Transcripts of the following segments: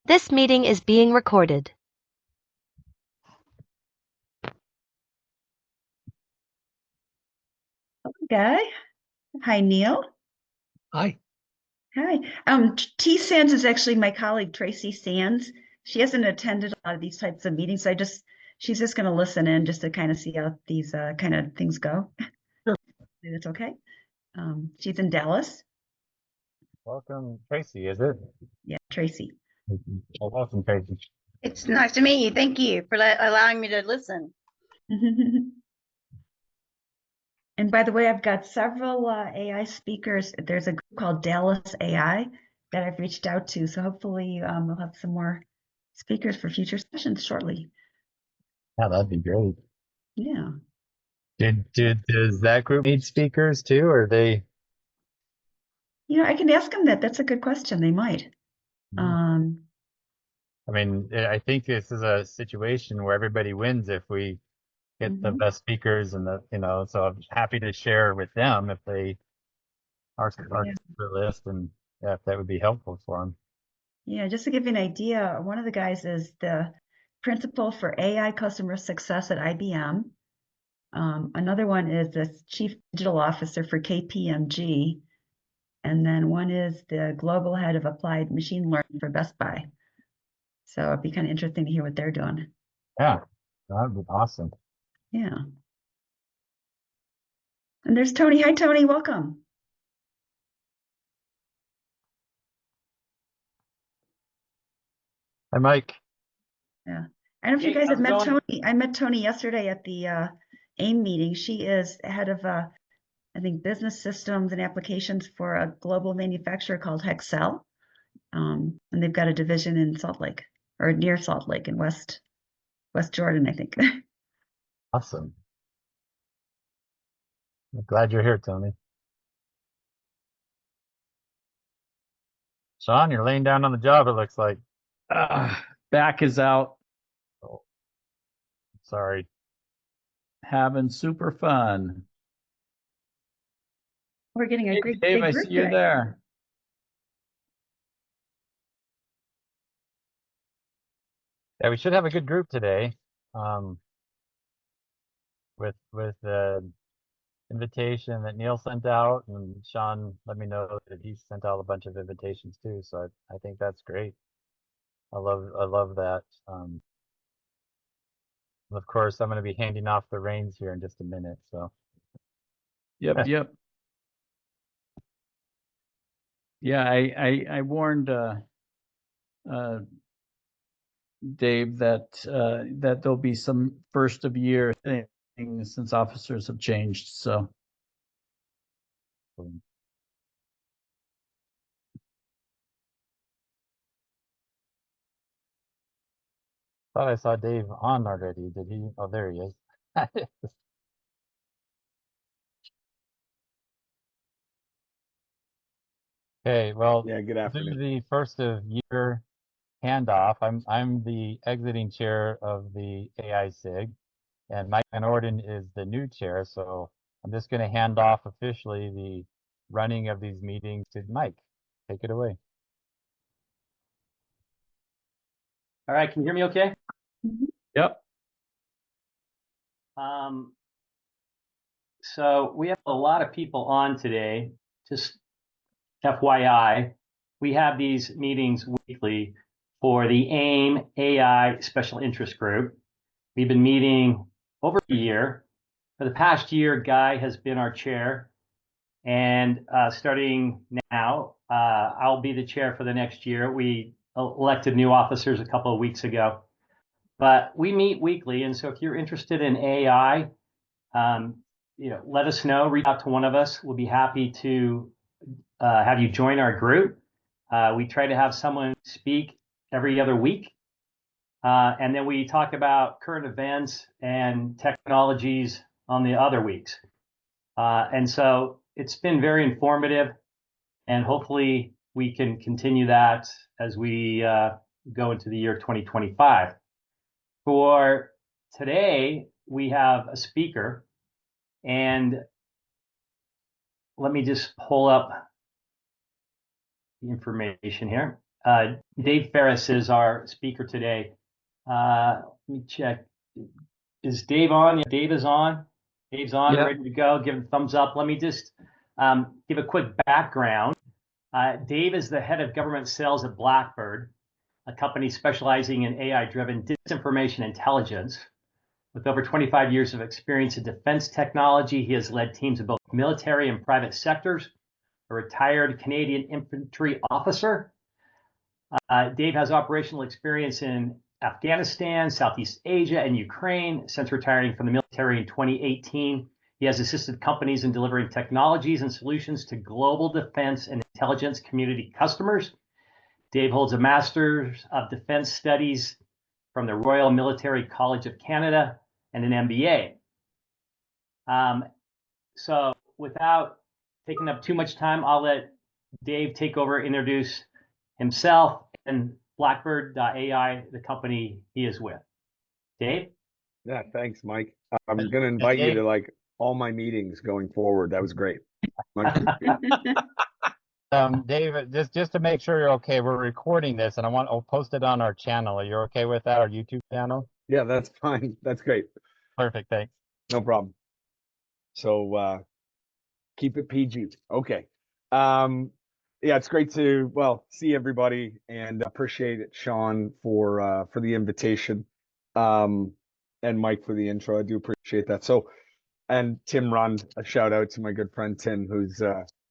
This meeting is being recorded. Guy. Hi, Neil. Hi. Hi. T. Sands is actually my colleague, Tracy Sands. She hasn't attended a lot of these types of meetings, so she's just going to listen in just to kind of see how these kind of things go. Sure. That's okay. She's in Dallas. Welcome, Tracy, is it? Yeah, Tracy. Well, welcome, Tracy. It's nice to meet you. Thank you for allowing me to listen. And by the way, I've got several AI speakers. There's a group called Dallas AI that I've reached out to. So hopefully we'll have some more speakers for future sessions shortly. Yeah, that'd be great. Yeah. Does that group need speakers too, or they? I can ask them that. That's a good question. They might. I mean, I think this is a situation where everybody wins if we get the best speakers and so I'm happy to share with them if they are speaker list and if that would be helpful for them. Yeah, just to give you an idea, one of the guys is the principal for AI customer success at IBM. Another one is the chief digital officer for KPMG. And then one is the global head of applied machine learning for Best Buy. So it'd be kind of interesting to hear what they're doing. Yeah, that'd be awesome. Yeah. And there's Tony. Hi, Tony. Welcome. Hi, Mike. Yeah. I don't know if you guys have met Tony. I met Tony yesterday at the AIM meeting. She is head of, I think, business systems and applications for a global manufacturer called Hexcel. And they've got a division in Salt Lake, or near Salt Lake in West Jordan, I think. Awesome. I'm glad you're here, Tony. Sean, you're laying down on the job, it looks like. Back is out. Oh, sorry. Having super fun. We're getting a great Dave, big I group see you today. there. Yeah, we should have a good group today. With the invitation that Neil sent out, and Sean let me know that he sent out a bunch of invitations too. So I think that's great. I love that. Of course, I'm going to be handing off the reins here in just a minute. So. Yep. Yeah, I warned Dave that that there'll be some first of year things since officers have changed. So. Thought I saw Dave on already. Did he? Oh, there he is. Okay, well, yeah, good afternoon. The first of year handoff. I'm the exiting chair of the AI SIG, and Mike Van Orden is the new chair. So I'm just going to hand off officially the running of these meetings to Mike. Take it away. All right, can you hear me okay? Yep. So we have a lot of people on today. Just FYI, we have these meetings weekly for the AIM AI Special Interest Group. We've been meeting over a year. For the past year, Guy has been our chair. And starting now, I'll be the chair for the next year. We elected new officers a couple of weeks ago. But we meet weekly, and so if you're interested in AI, let us know. Reach out to one of us. We'll be happy to have you join our group. We try to have someone speak every other week, and then we talk about current events and technologies on the other weeks. And so it's been very informative, and hopefully we can continue that as we go into the year 2025. For today, we have a speaker, and let me just pull up the information here. Dave Ferris is our speaker today. Let me check. Is Dave on? Yeah, Dave is on. Dave's on, Yeah. ready to go. Give him a thumbs up. Let me just give a quick background. Dave is the head of government sales at Blackbird, a company specializing in AI-driven disinformation intelligence. With over 25 years of experience in defense technology, he has led teams in both military and private sectors. A retired Canadian infantry officer. Dave has operational experience in Afghanistan, Southeast Asia, and Ukraine. Since retiring from the military in 2018, he has assisted companies in delivering technologies and solutions to global defense and intelligence community customers. Dave holds a Master's of Defense Studies from the Royal Military College of Canada and an MBA. So without taking up too much time, I'll let Dave take over, introduce himself and Blackbird.ai, the company he is with. Dave? Yeah, thanks, Mike. I'm going to invite you to like all my meetings going forward. That was great. Dave, just to make sure you're okay, we're recording this and I'll post it on our channel. Are you okay with that, our YouTube channel? Yeah, that's fine. That's great. Perfect, thanks. No problem. So keep it PG. Okay. Yeah, it's great to, well, see everybody and appreciate it, Sean, for the invitation. And Mike for the intro. I do appreciate that. So, and Tim Rund, a shout out to my good friend Tim, who's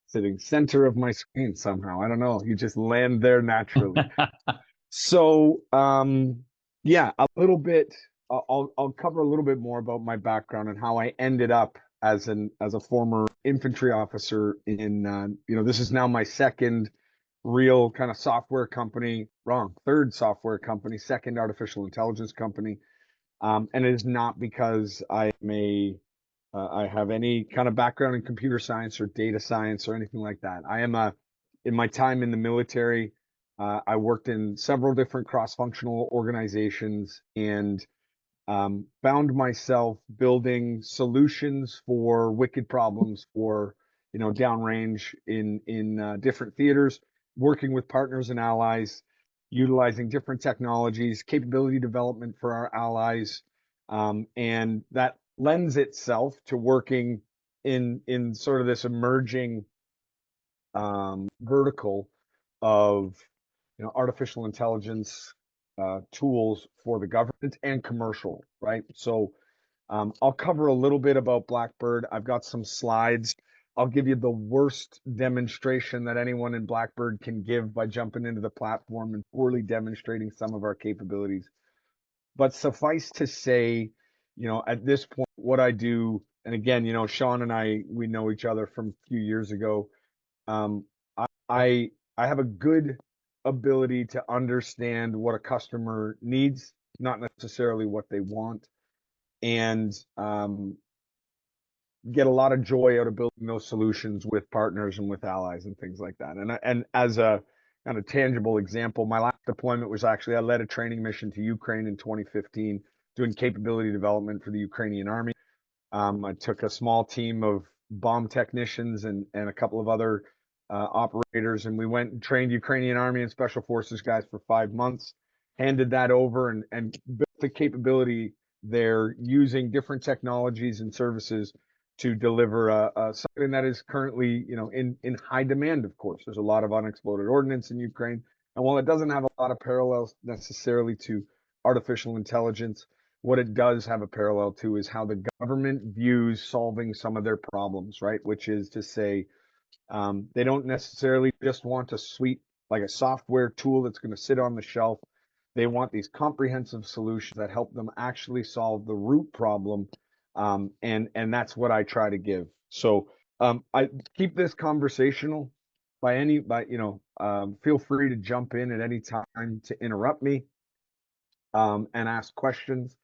sitting center of my screen somehow. I don't know. You just land there naturally. So, yeah, a little bit. I'll cover a little bit more about my background and how I ended up as a former infantry officer in this is now my second real kind of software company. Third software company, second artificial intelligence company. And it is not because I have any kind of background in computer science or data science or anything like that. In my time in the military, I worked in several different cross-functional organizations and found myself building solutions for wicked problems for, downrange in different theaters, working with partners and allies, utilizing different technologies, capability development for our allies, and that lends itself to working in sort of this emerging vertical of artificial intelligence tools for the government and commercial, right? So I'll cover a little bit about Blackbird. I've got some slides. I'll give you the worst demonstration that anyone in Blackbird can give by jumping into the platform and poorly demonstrating some of our capabilities. But suffice to say, at this point, what I do, and again, Sean and we know each other from a few years ago. I have a good ability to understand what a customer needs, not necessarily what they want, and get a lot of joy out of building those solutions with partners and with allies and things like that. And as a kind of tangible example, my last deployment was actually I led a training mission to Ukraine in 2015, doing capability development for the Ukrainian army. I took a small team of bomb technicians and a couple of other operators, and we went and trained Ukrainian Army and Special Forces guys for 5 months, handed that over and built the capability there using different technologies and services to deliver something that is currently, in high demand, of course. There's a lot of unexploded ordnance in Ukraine. And while it doesn't have a lot of parallels necessarily to artificial intelligence, what it does have a parallel to is how the government views solving some of their problems, right? Which is to say, they don't necessarily just want a suite, like a software tool that's going to sit on the shelf. They want these comprehensive solutions that help them actually solve the root problem. And that's what I try to give. So I keep this conversational. Feel free to jump in at any time to interrupt me and ask questions.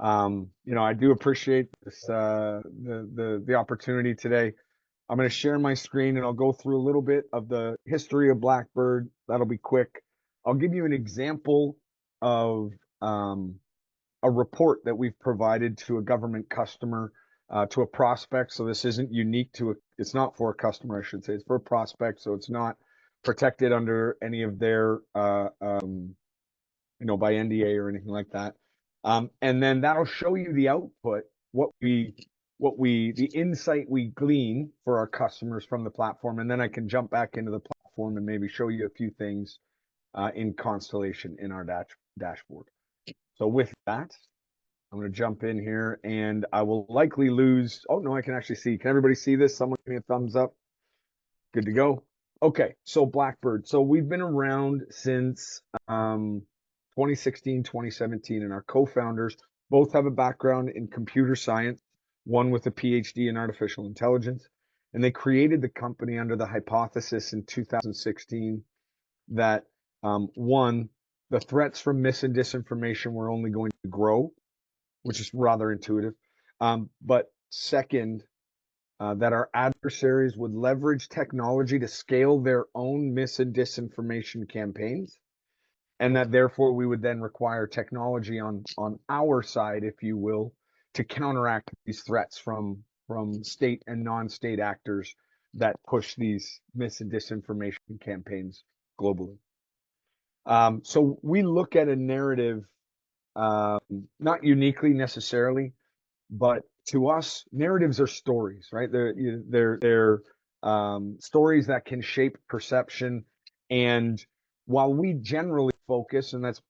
I do appreciate this, the opportunity today. I'm going to share my screen and I'll go through a little bit of the history of Blackbird. That'll be quick. I'll give you an example of a report that we've provided to a government customer, to a prospect. So this isn't unique it's not for a customer, I should say. It's for a prospect. So it's not protected under any of their, by NDA or anything like that. And then that'll show you the output, the insight we glean for our customers from the platform. And then I can jump back into the platform and maybe show you a few things in Constellation in our dashboard. So with that, I'm going to jump in here and I will likely lose. Oh, no, I can actually see. Can everybody see this? Someone give me a thumbs up. Good to go. Okay, so Blackbird. So we've been around since 2016, 2017, and our co-founders both have a background in computer science, one with a PhD in artificial intelligence. And they created the company under the hypothesis in 2016 that one, the threats from mis and disinformation were only going to grow, which is rather intuitive. But second, that our adversaries would leverage technology to scale their own mis and disinformation campaigns, and that therefore we would then require technology on our side, if you will, to counteract these threats from state and non-state actors that push these mis and disinformation campaigns globally. So we look at a narrative, not uniquely necessarily, but to us, narratives are stories, right? They're stories that can shape perception. And while we generally focus, and that's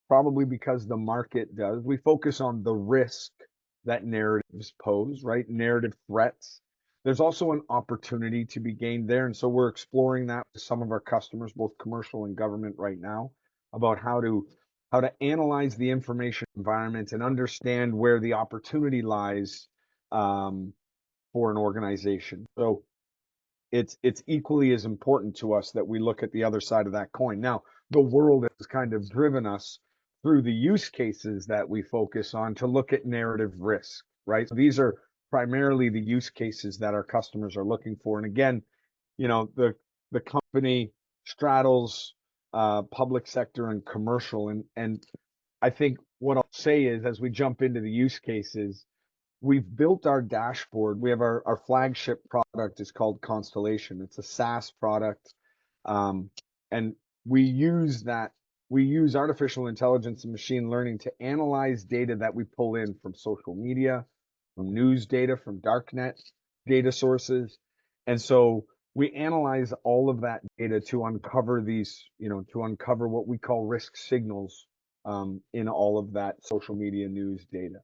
probably because the market does, we focus on the risk that narratives pose, right? Narrative threats. There's also an opportunity to be gained there. And so we're exploring that with some of our customers, both commercial and government right now, about how to analyze the information environment and understand where the opportunity lies for an organization. So it's equally as important to us that we look at the other side of that coin. Now, the world has kind of driven us through the use cases that we focus on to look at narrative risk, right? So these are primarily the use cases that our customers are looking for. And again, the company straddles public sector and commercial. And I think what I'll say is, as we jump into the use cases, we've built our dashboard. We have our flagship product is called Constellation. It's a SaaS product. And we use artificial intelligence and machine learning to analyze data that we pull in from social media, from news data, from darknet data sources. And so we analyze all of that data to uncover what we call risk signals in all of that social media news data.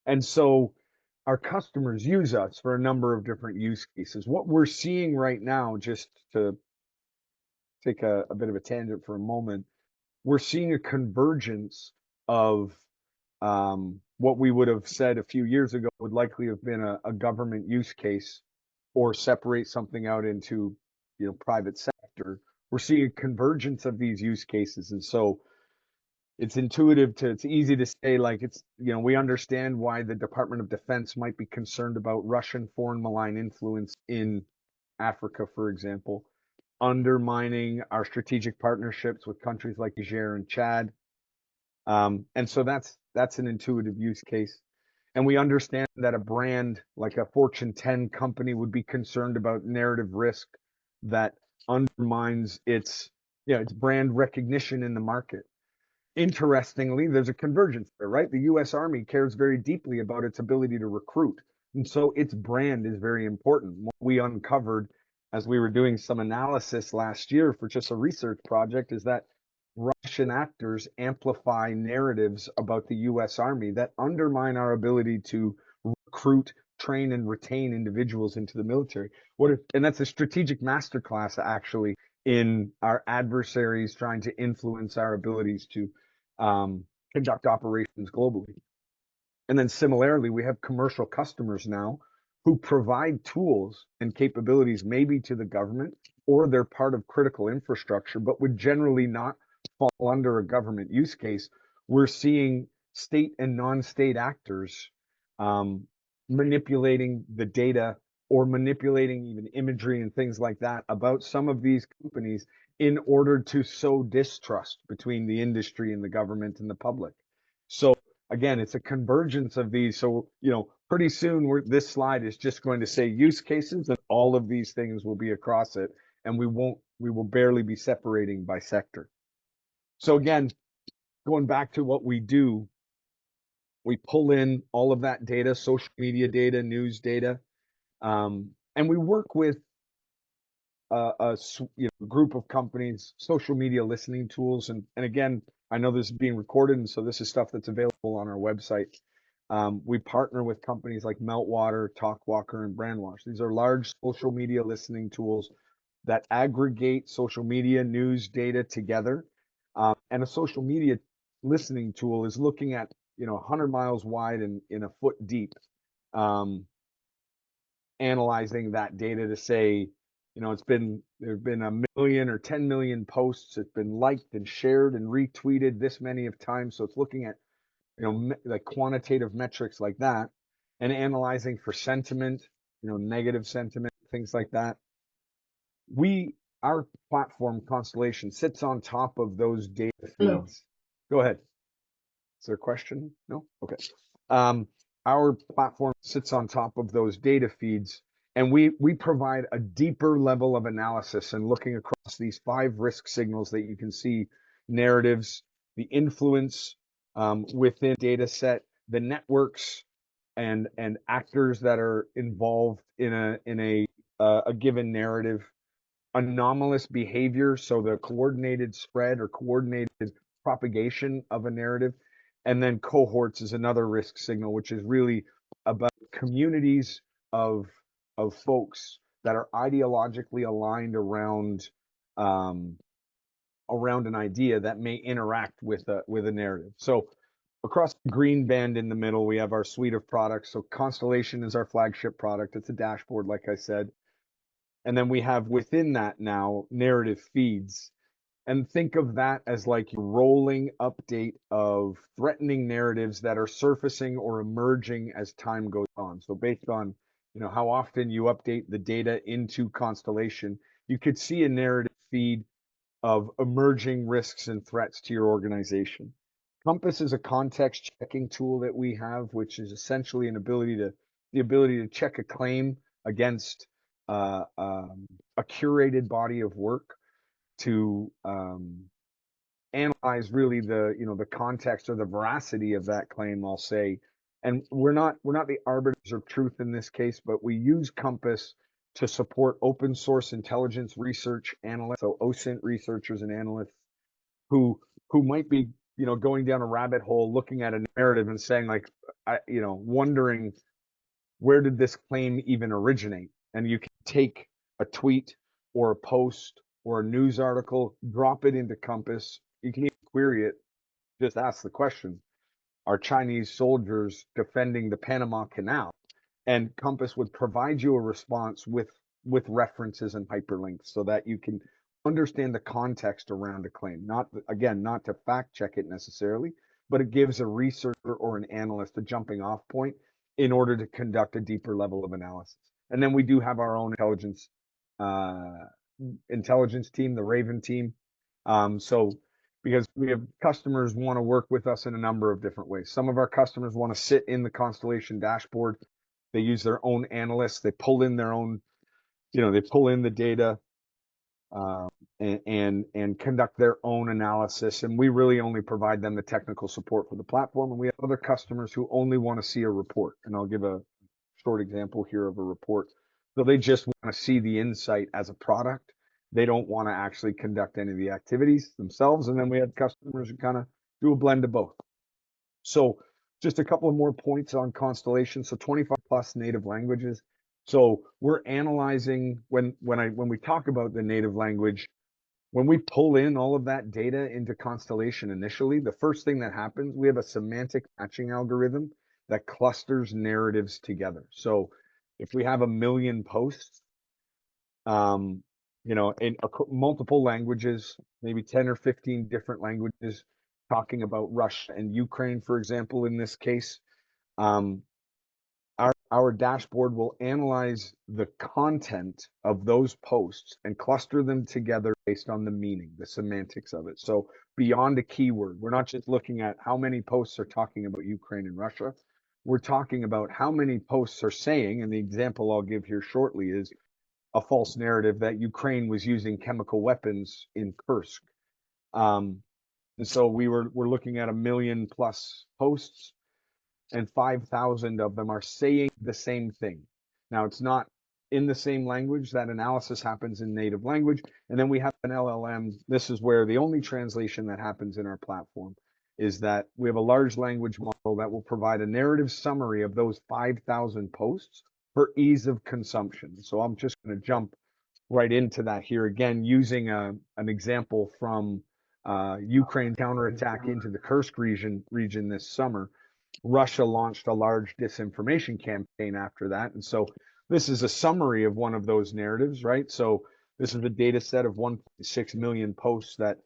And so our customers use us for a number of different use cases. What we're seeing right now, just to take a bit of a tangent for a moment, we're seeing a convergence of what we would have said a few years ago would likely have been a government use case, or separate something out into private sector. We're seeing a convergence of these use cases. And so it's easy to say, like, we understand why the Department of Defense might be concerned about Russian foreign malign influence in Africa, for example, undermining our strategic partnerships with countries like Niger and Chad. And so that's an intuitive use case. And we understand that a brand like a Fortune 10 company would be concerned about narrative risk that undermines its brand recognition in the market. Interestingly, there's a convergence there, right? The U.S. Army cares very deeply about its ability to recruit. And so its brand is very important. What we uncovered as we were doing some analysis last year for just a research project is that Russian actors amplify narratives about the U.S. Army that undermine our ability to recruit, train, and retain individuals into the military. And that's a strategic masterclass, actually, in our adversaries trying to influence our abilities to conduct operations globally. And then similarly, we have commercial customers now who provide tools and capabilities maybe to the government, or they're part of critical infrastructure, but would generally not fall under a government use case. We're seeing state and non-state actors manipulating the data, or manipulating even imagery and things like that about some of these companies in order to sow distrust between the industry and the government and the public. So again, it's a convergence of these. So, pretty soon this slide is just going to say use cases, and all of these things will be across it. And we won't We will barely be separating by sector. So again, going back to what we do, we pull in all of that data, social media data, news data, and we work with group of companies, social media listening tools, and again, I know this is being recorded, and so this is stuff that's available on our website. We partner with companies like Meltwater, Talkwalker, and Brandwash. These are large social media listening tools that aggregate social media news data together. And a social media listening tool is looking at 100 miles wide and in a foot deep, analyzing that data to say, there've been a million or 10 million posts. It's been liked and shared and retweeted this many of times. So it's looking at like quantitative metrics like that, and analyzing for sentiment, negative sentiment, things like that. Our platform Constellation sits on top of those data Hello. feeds. Go ahead. Is there a question? No? Okay. Our platform sits on top of those data feeds, and we provide a deeper level of analysis and looking across these 5 risk signals that you can see: narratives, the influence within data set, the networks and actors that are involved in a given narrative, anomalous behavior, so the coordinated spread or coordinated propagation of a narrative, and then cohorts is another risk signal, which is really about communities of folks that are ideologically aligned around an idea that may interact with a narrative. So across the green band in the middle, we have our suite of products. So Constellation is our flagship product. It's a dashboard, like I said. And then we have within that now narrative feeds. And think of that as like a rolling update of threatening narratives that are surfacing or emerging as time goes on. So based on how often you update the data into Constellation, you could see a narrative feed of emerging risks and threats to your organization. Compass is a context checking tool that we have, which is essentially the ability to check a claim against a curated body of work to analyze really the context or the veracity of that claim, I'll say. And we're not the arbiters of truth in this case, but we use Compass to support open source intelligence research analysts, so OSINT researchers and analysts who might be going down a rabbit hole looking at a narrative and saying like, wondering where did this claim even originate? And you can take a tweet or a post or a news article, drop it into Compass. You can even query it, just ask the question, are Chinese soldiers defending the Panama Canal? And Compass would provide you a response with references and hyperlinks so that you can understand the context around a claim. Not to fact check it necessarily, but it gives a researcher or an analyst a jumping off point in order to conduct a deeper level of analysis. And then we do have our own intelligence team, the Raven team. So because we have customers want to work with us in a number of different ways. Some of our customers want to sit in the Constellation dashboard. They use their own analysts. They pull in their own, they pull in the data and conduct their own analysis. And we really only provide them the technical support for the platform. And we have other customers who only want to see a report. And I'll give a short example here of a report. So they just want to see the insight as a product. They don't want to actually conduct any of the activities themselves. And then we have customers who kind of do a blend of both. So just a couple of more points on Constellation. So 25 plus native languages. So we're analyzing when we talk about the native language, when we pull in all of that data into Constellation initially, the first thing that happens, we have a semantic matching algorithm that clusters narratives together. So if we have 1 million posts, in multiple languages, maybe 10 or 15 different languages, talking about Russia and Ukraine, for example, in this case, our dashboard will analyze the content of those posts and cluster them together based on the meaning, the semantics of it. So beyond a keyword, we're not just looking at how many posts are talking about Ukraine and Russia. We're talking about how many posts are saying, and the example I'll give here shortly is a false narrative that Ukraine was using chemical weapons in Kursk. And so we're looking at 1 million plus posts, and 5,000 of them are saying the same thing. Now, it's not in the same language. That analysis happens in native language. And then we have an LLM. This is where the only translation that happens in our platform is that we have a large language model that will provide a narrative summary of those 5,000 posts for ease of consumption. So I'm just going to jump right into that here again, using an example from Ukraine counterattack into the Kursk region this summer. Russia launched a large disinformation campaign after that. And so this is a summary of one of those narratives, right? So this is a data set of 1.6 million posts that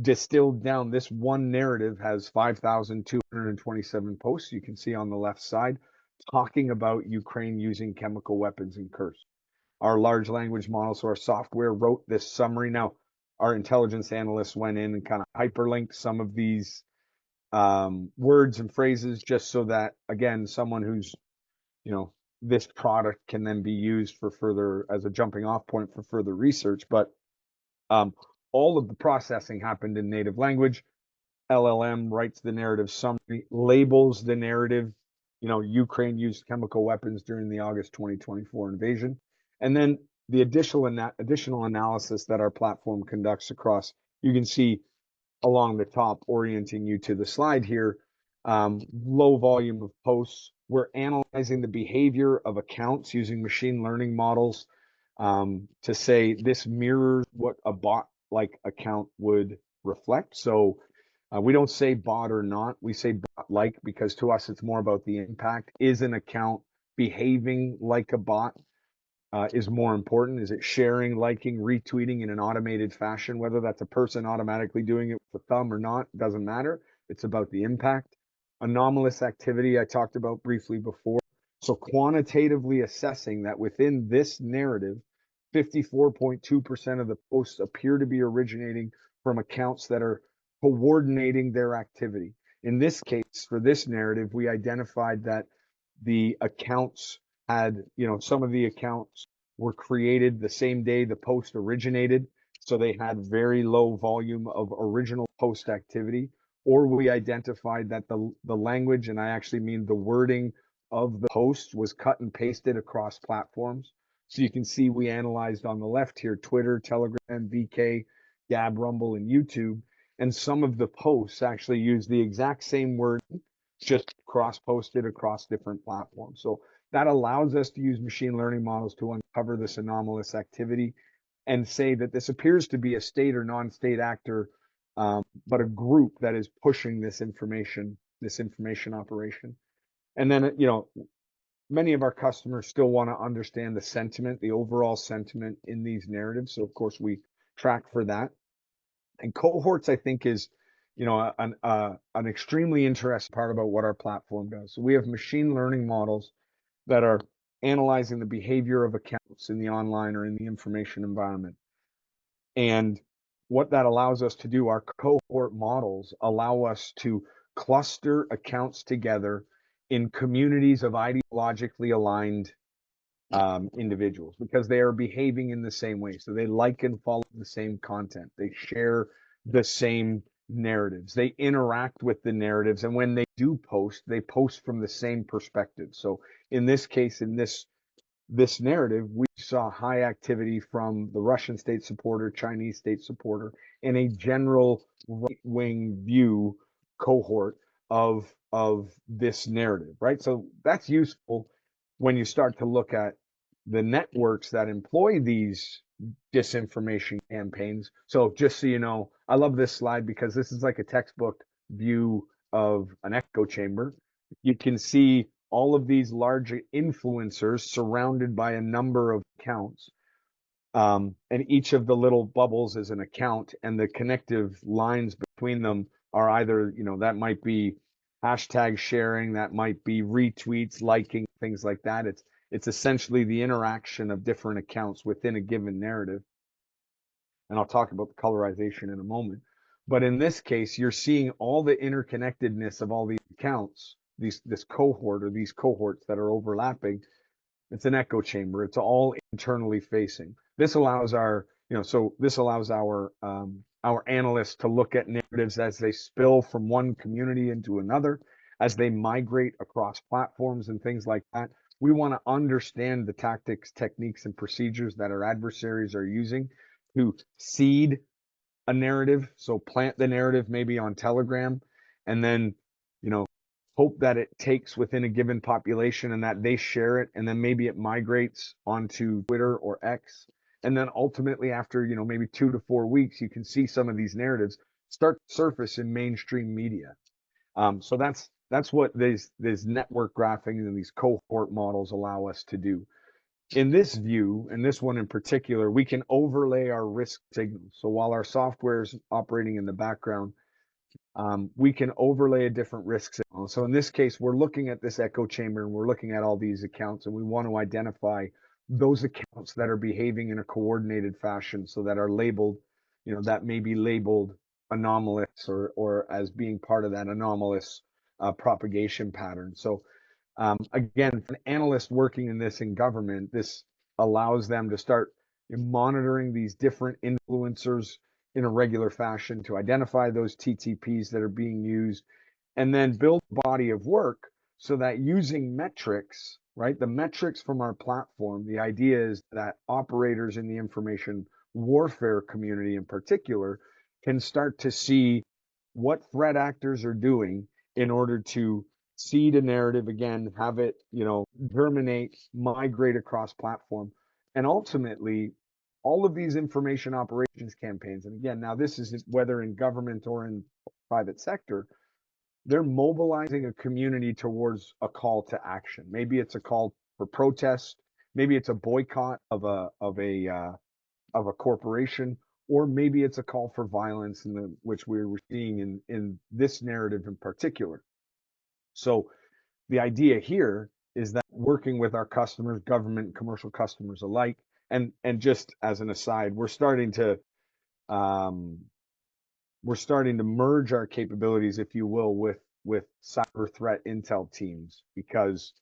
distilled down. This one narrative has 5,227 posts. You can see on the left side talking about Ukraine using chemical weapons in Kursk. Our large language model, so our software wrote this summary. Now, our intelligence analysts went in and kind of hyperlinked some of these words and phrases just so that, again, someone who's, this product can then be used for further as a jumping off point for further research. But all of the processing happened in native language. LLM writes the narrative summary, labels the narrative. Ukraine used chemical weapons during the August 2024 invasion. And then the additional analysis that our platform conducts across, you can see along the top, orienting you to the slide here, low volume of posts. We're analyzing the behavior of accounts using machine learning models to say this mirrors what a bot-like account would reflect. So we don't say bot or not, we say bot-like because to us it's more about the impact. Is an account behaving like a bot? Is more important. Is it sharing, liking, retweeting in an automated fashion? Whether that's a person automatically doing it with a thumb or not, doesn't matter. It's about the impact. Anomalous activity I talked about briefly before. So quantitatively assessing that within this narrative, 54.2% of the posts appear to be originating from accounts that are coordinating their activity. In this case, for this narrative, we identified that the accounts had, some of the accounts were created the same day the post originated. So they had very low volume of original post activity, or we identified that the language, and I actually mean the wording of the post, was cut and pasted across platforms. So you can see we analyzed on the left here, Twitter, Telegram, VK, Gab, Rumble, and YouTube. And some of the posts actually use the exact same word, just cross-posted across different platforms. So that allows us to use machine learning models to uncover this anomalous activity and say that this appears to be a state or non-state actor, but a group that is pushing this information operation. And then, many of our customers still want to understand the sentiment, the overall sentiment in these narratives. So of course we track for that. And cohorts, I think, is an extremely interesting part about what our platform does. So we have machine learning models that are analyzing the behavior of accounts in the online or in the information environment. And what that allows us to do, our cohort models allow us to cluster accounts together in communities of ideologically aligned individuals because they are behaving in the same way. So they like and follow the same content. They share the same narratives. They interact with the narratives. And when they do post, they post from the same perspective. So in this case, in this narrative, we saw high activity from the Russian state supporter, Chinese state supporter, and a general right-wing view cohort of this narrative, right? So that's useful when you start to look at the networks that employ these disinformation campaigns. So just so you know, I love this slide because this is like a textbook view of an echo chamber. You can see all of these large influencers surrounded by a number of accounts. And each of the little bubbles is an account, and the connective lines between them are either, that might be hashtag sharing, that might be retweets, liking, things like that. It's essentially the interaction of different accounts within a given narrative. And I'll talk about the colorization in a moment. But in this case, you're seeing all the interconnectedness of all these accounts, this cohort or these cohorts that are overlapping. It's an echo chamber. It's all internally facing. This allows our, so this allows our analysts to look at narratives as they spill from one community into another, as they migrate across platforms and things like that. We want to understand the tactics, techniques, and procedures that our adversaries are using to seed a narrative. So plant the narrative maybe on Telegram, and then, hope that it takes within a given population and that they share it, and then maybe it migrates onto Twitter or X. And then ultimately after, maybe 2 to 4 weeks, you can see some of these narratives start to surface in mainstream media. So that's what these network graphing and these cohort models allow us to do. In this view, and this one in particular, we can overlay our risk signals. So while our software is operating in the background, we can overlay a different risk signal. So in this case, we're looking at this echo chamber and we're looking at all these accounts, and we want to identify those accounts that are behaving in a coordinated fashion, so that are labeled, that may be labeled anomalous or as being part of that anomalous propagation pattern. So again, for an analyst working in this in government, this allows them to start monitoring these different influencers in a regular fashion to identify those TTPs that are being used, and then build a body of work so that using metrics, right? The metrics from our platform, the idea is that operators in the information warfare community in particular can start to see what threat actors are doing in order to seed a narrative again, have it, germinate, migrate across platform, and ultimately all of these information operations campaigns. And again, now this is whether in government or in private sector, they're mobilizing a community towards a call to action. Maybe it's a call for protest, maybe it's a boycott of a corporation, or maybe it's a call for violence, which we're seeing in this narrative in particular. So the idea here is that working with our customers, government and commercial customers alike, and just as an aside, we're starting to merge our capabilities, if you will, with cyber threat intel teams, because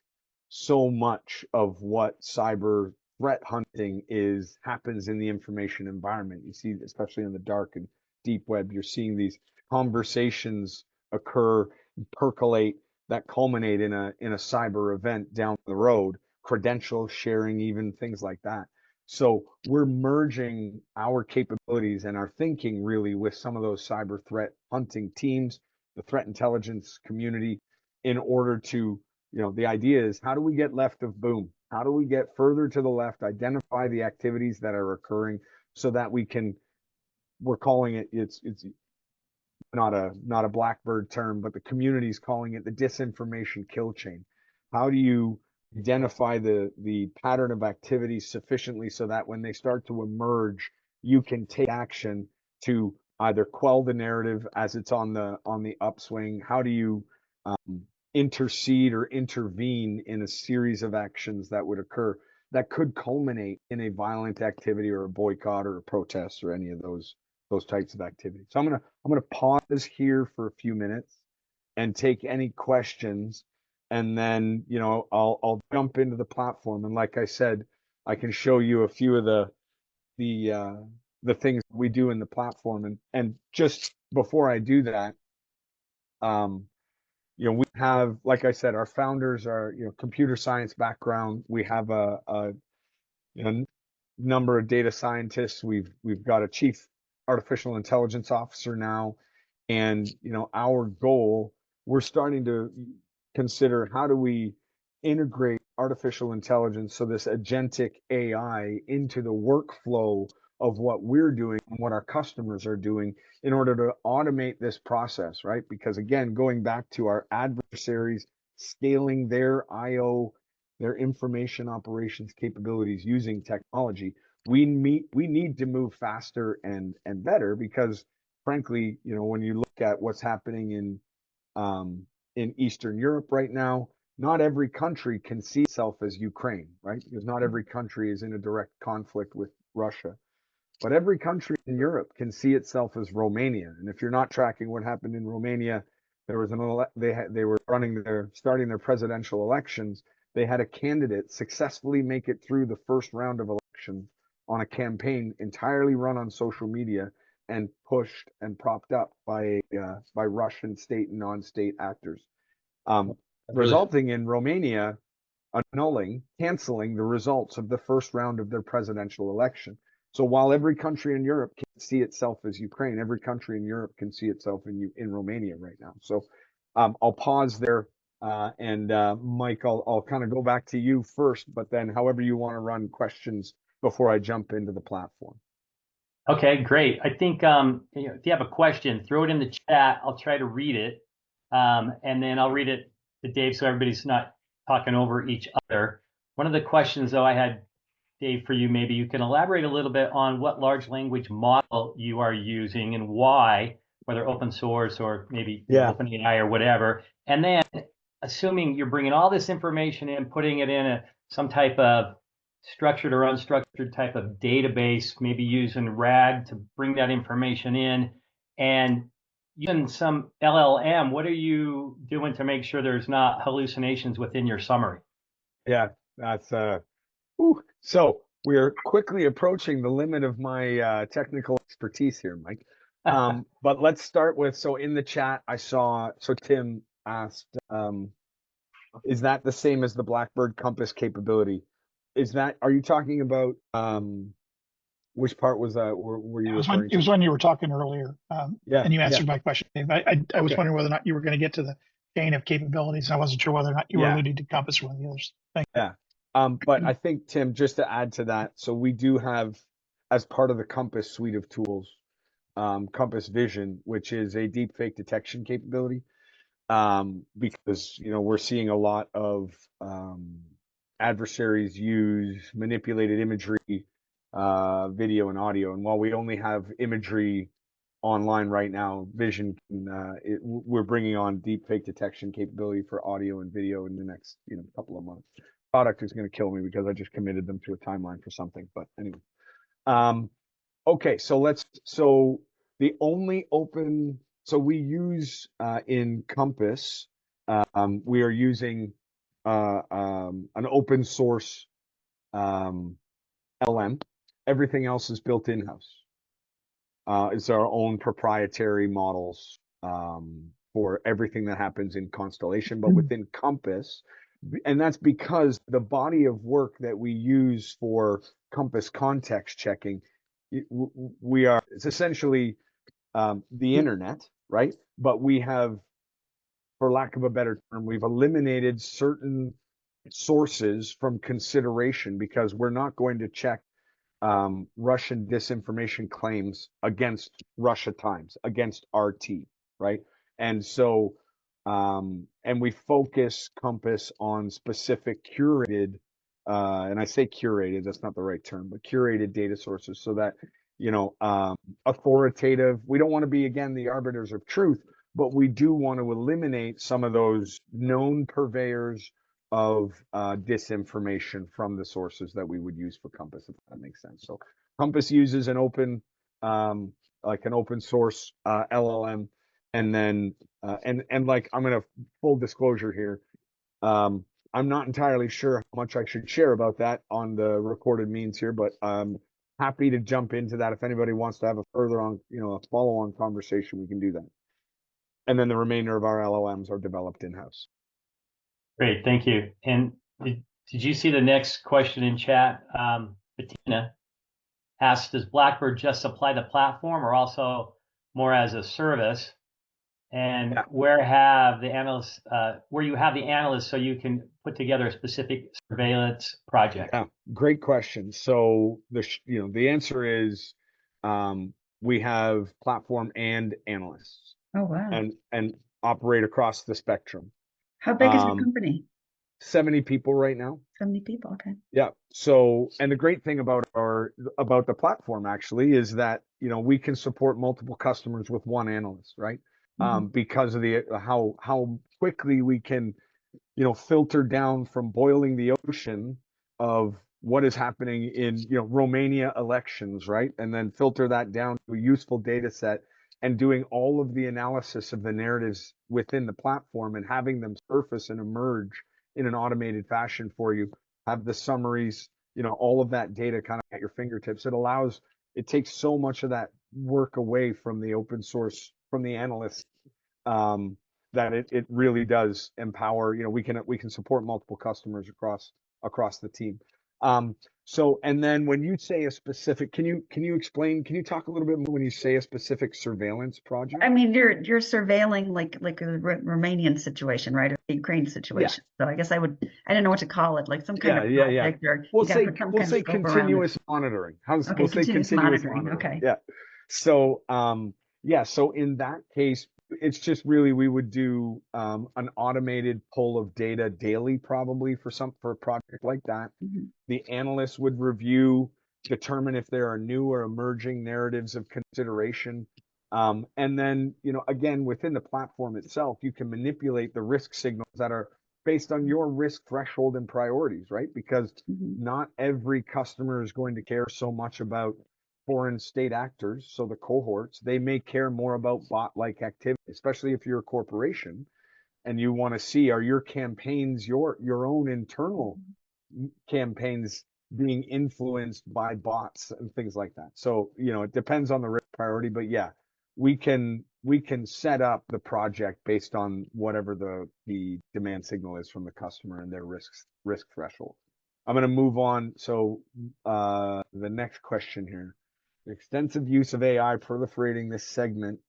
so much of what cyber threat hunting happens in the information environment. You see, especially in the dark and deep web, you're seeing these conversations occur, percolate, that culminate in a cyber event down the road, credential sharing, even things like that. So we're merging our capabilities and our thinking really with some of those cyber threat hunting teams, the threat intelligence community, in order to, the idea is, how do we get left of boom? How do we get further to the left, identify the activities that are occurring so that we're calling it, it's not a Blackbird term, but the community is calling it the disinformation kill chain. How do you identify the pattern of activity sufficiently so that when they start to emerge, you can take action to either quell the narrative as it's on the upswing? How do you intercede or intervene in a series of actions that would occur that could culminate in a violent activity or a boycott or a protest or any of those types of activities? So I'm gonna pause here for a few minutes and take any questions, and then I'll jump into the platform, and like I said, I can show you a few of the things we do in the platform. And just before I do that, we have, like I said, our founders are computer science background. We have a number of data scientists. We've got a chief artificial intelligence officer now, and our goal, we're starting to consider, how do we integrate artificial intelligence, so this agentic AI, into the workflow of what we're doing and what our customers are doing, in order to automate this process, right? Because again, going back to our adversaries scaling their IO, their information operations capabilities using technology, we need to move faster and better, because frankly, when you look at what's happening in Eastern Europe right now, not every country can see itself as Ukraine, right? Because not every country is in a direct conflict with Russia. But every country in Europe can see itself as Romania. And if you're not tracking what happened in Romania, there was they were starting their presidential elections, they had a candidate successfully make it through the first round of elections on a campaign entirely run on social media and pushed and propped up by Russian state and non-state actors, resulting in Romania canceling the results of the first round of their presidential election. So while every country in Europe can see itself as Ukraine, every country in Europe can see itself in Romania right now. So I'll pause there, and Mike, I'll kind of go back to you first, but then however you want to run questions before I jump into the platform. Okay, great. I think if you have a question, throw it in the chat. I'll try to read it, and then I'll read it to Dave so everybody's not talking over each other. One of the questions, though, I had, Dave, for you, maybe you can elaborate a little bit on what large language model you are using and why, whether open source or maybe OpenAI or whatever. And then, assuming you're bringing all this information in, putting it in some type of structured or unstructured type of database, maybe using RAG to bring that information in, and using some LLM, what are you doing to make sure there's not hallucinations within your summary? Yeah, that's so we're quickly approaching the limit of my technical expertise here, Mike. But let's start with, so in the chat I saw, so Tim asked, is that the same as the Blackbird Compass capability? Are you talking about, which part was that? Were you referring to? It was when you were talking earlier, and you answered my question, Dave. I was wondering whether or not you were going to get to the chain of capabilities. I wasn't sure whether or not you were alluding to Compass or one of the others. Thank you. But I think, Tim, just to add to that, so we do have, as part of the Compass suite of tools, Compass Vision, which is a deepfake detection capability, because we're seeing a lot of adversaries use manipulated imagery, video and audio. And while we only have imagery online right now, Vision, we're bringing on deepfake detection capability for audio and video in the next couple of months. Product is going to kill me because I just committed them to a timeline for something. But anyway, okay, so the only open, so we use in Compass, we are using an open source LM. Everything else is built in-house. It's our own proprietary models for everything that happens in Constellation, but within Compass, and that's because the body of work that we use for Compass context checking, it's essentially the internet, right? But we have, for lack of a better term, we've eliminated certain sources from consideration because we're not going to check Russian disinformation claims against Russia Times, against RT, right? And so, and we focus Compass on specific curated, and I say curated, that's not the right term, but curated data sources so that, authoritative, we don't want to be, again, the arbiters of truth, but we do want to eliminate some of those known purveyors of disinformation from the sources that we would use for Compass, if that makes sense. So Compass uses an open, like an open source LLM, and then and like, I'm gonna, full disclosure here, I'm not entirely sure how much I should share about that on the recorded means here, but I'm happy to jump into that if anybody wants to have a further on, a follow-on conversation, we can do that. And then the remainder of our LLMs are developed in-house. Great, thank you. And did you see the next question in chat? Bettina asked, does Blackbird just supply the platform or also more as a service? And where have the analysts, where you have the analysts so you can put together a specific surveillance project? Yeah, great question. So the answer is we have platform and analysts. Oh, wow. And operate across the spectrum. How big is your company? 70 people right now. 70 people, okay. Yeah. So, and the great thing about the platform actually is that, we can support multiple customers with one analyst, right? Because of how quickly we can, filter down from boiling the ocean of what is happening in, Romania elections, right? And then filter that down to a useful data set and doing all of the analysis of the narratives within the platform and having them surface and emerge in an automated fashion for you, have the summaries, all of that data kind of at your fingertips. It takes so much of that work away from the open source, from the analysts, that it really does empower. We can support multiple customers across the team. So, and then when you say a specific, can you talk a little bit more when you say a specific surveillance project? I mean, you're surveilling like a Romanian situation, right? Or the Ukraine situation. Yeah. So I guess I didn't know what to call it, like some kind of project, or we'll say continuous monitoring. We'll say continuous monitoring. Okay. Yeah. So, so in that case, it's just really, we would do an automated pull of data daily, probably for a project like that. Mm-hmm. The analysts would review, determine if there are new or emerging narratives of consideration. And then, again, within the platform itself, you can manipulate the risk signals that are based on your risk threshold and priorities, right? Because not every customer is going to care so much about foreign state actors. So the cohorts, they may care more about bot-like activity, especially if you're a corporation and you want to see, are your campaigns, your own internal campaigns being influenced by bots and things like that. So, it depends on the risk priority, but yeah, we can set up the project based on whatever the demand signal is from the customer and their risk threshold. I'm going to move on. So, the next question here. The extensive use of AI proliferating this segment.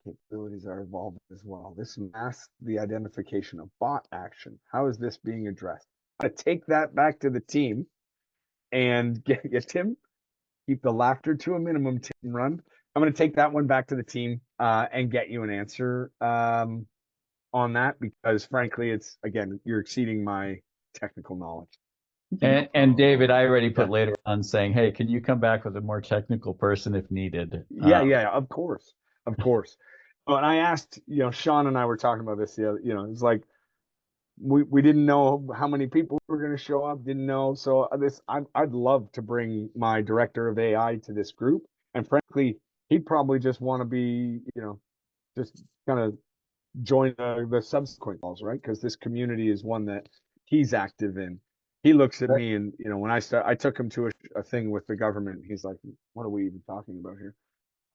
Capabilities are evolving as well. This masks the identification of bot action. How is this being addressed? I take that back to the team and get Tim, keep the laughter to a minimum, Tim, run. I'm going to take that one back to the team and get you an answer on that, because frankly, you're exceeding my technical knowledge. And David, I already put later on saying, hey, can you come back with a more technical person if needed? Yeah, of course. Well, and I asked, Sean and I were talking about this, it's like, we didn't know how many people were going to show up, didn't know. So I'd love to bring my director of AI to this group. And frankly, he'd probably just want to be, just kind of join the subsequent calls, right? Because this community is one that he's active in. He looks at me and, when I took him to a thing with the government. He's like, what are we even talking about here?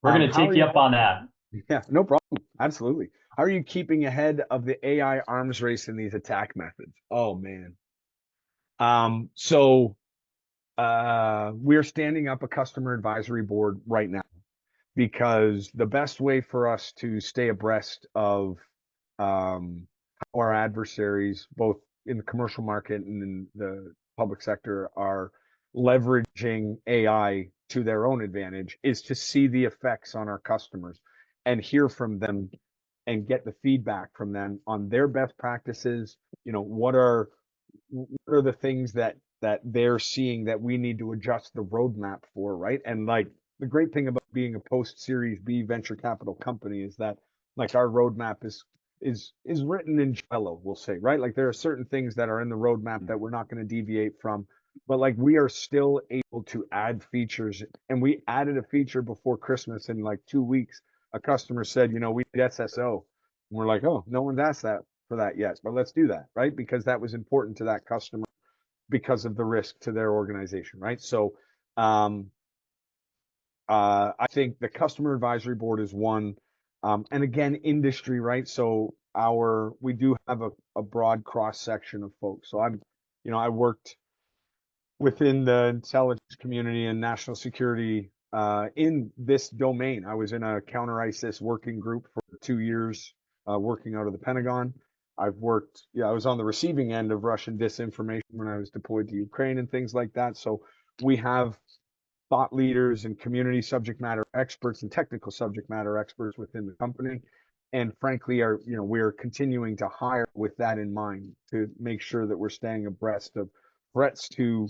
We're going to take you up on that. Yeah, no problem. Absolutely. How are you keeping ahead of the AI arms race in these attack methods? Oh, man. So we're standing up a customer advisory board right now, because the best way for us to stay abreast of our adversaries, both in the commercial market and in the public sector, are leveraging AI to their own advantage, is to see the effects on our customers and hear from them and get the feedback from them on their best practices. What are the things that they're seeing that we need to adjust the roadmap for, right? And like, the great thing about being a post Series B venture capital company is that, like, our roadmap is written in jello, we'll say, right? Like, there are certain things that are in the roadmap that we're not going to deviate from, but like, we are still able to add features. And we added a feature before Christmas. In like 2 weeks, a customer said, we need SSO. And we're like, oh, no one's asked for that yet, but let's do that, right? Because that was important to that customer because of the risk to their organization, right? So I think the customer advisory board is one, and again, industry, right? So we do have a broad cross section of folks. So I worked within the intelligence community and national security in this domain. I was in a counter ISIS working group for 2 years, working out of the Pentagon. I was on the receiving end of Russian disinformation when I was deployed to Ukraine and things like that. So we have thought leaders and community subject matter experts and technical subject matter experts within the company. And frankly, we're continuing to hire with that in mind, to make sure that we're staying abreast of threats to